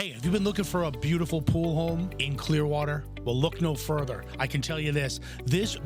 Hey, have you been looking for a beautiful pool home in Clearwater? Well, look no further. I can tell you this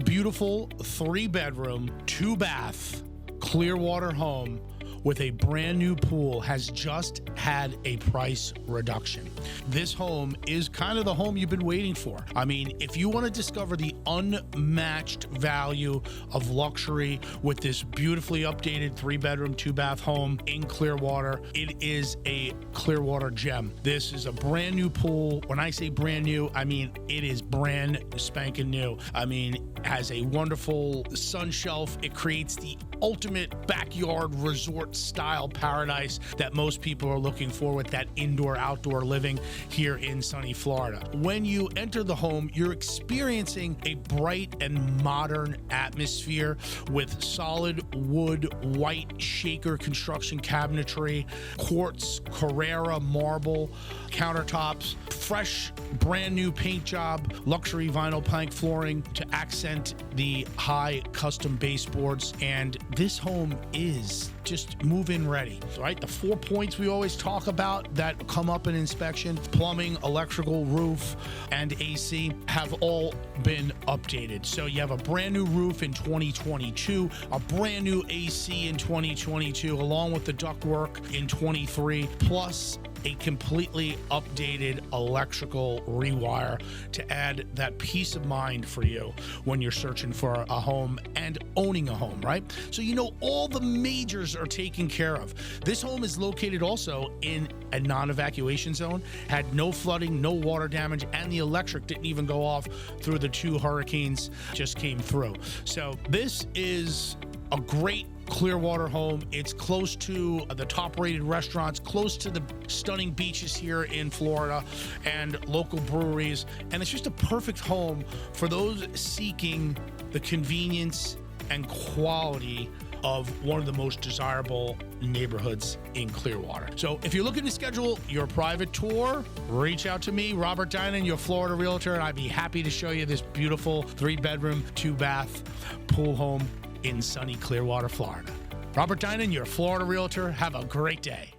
beautiful 3-bedroom, 2-bath Clearwater home with a brand new pool has just had a price reduction. This home is kind of the home you've been waiting for. I mean, if you want to discover the unmatched value of luxury with this beautifully updated 3-bedroom, 2-bath home in Clearwater, it is a Clearwater gem. This is a brand new pool. When I say brand new, I mean it is brand spanking new. I mean, it has a wonderful sun shelf. It creates the ultimate backyard resort style paradise that most people are looking for with that indoor-outdoor living here in sunny Florida. When you enter the home, you're experiencing a bright and modern atmosphere with solid wood, white shaker construction cabinetry, quartz Carrara marble countertops, fresh brand new paint job, luxury vinyl plank flooring to accent the high custom baseboards, and this home is just move-in ready, right? The 4 points we always talk about that come up in inspection, plumbing, electrical, roof, and AC, have all been updated. So you have a brand new roof in 2022, a brand new AC in 2022, along with the ductwork in 23, plus a completely updated electrical rewire to add that peace of mind for you when you're searching for a home and owning a home, right? So you know all the majors are taken care of. This home is located also in a non-evacuation zone, had no flooding, no water damage, and the electric didn't even go off through the 2 hurricanes just came through. So this is a great Clearwater home. It's close to the top-rated restaurants, close to the stunning beaches here in Florida and local breweries, and it's just a perfect home for those seeking the convenience and quality of one of the most desirable neighborhoods in Clearwater. So if you're looking to schedule your private tour, reach out to me, Robert Dinan, Your Florida Realtor, and I'd be happy to show you this beautiful 3-bedroom, 2-bath pool home in sunny Clearwater, Florida. Robert Dinan, Your Florida Realtor. Have a great day.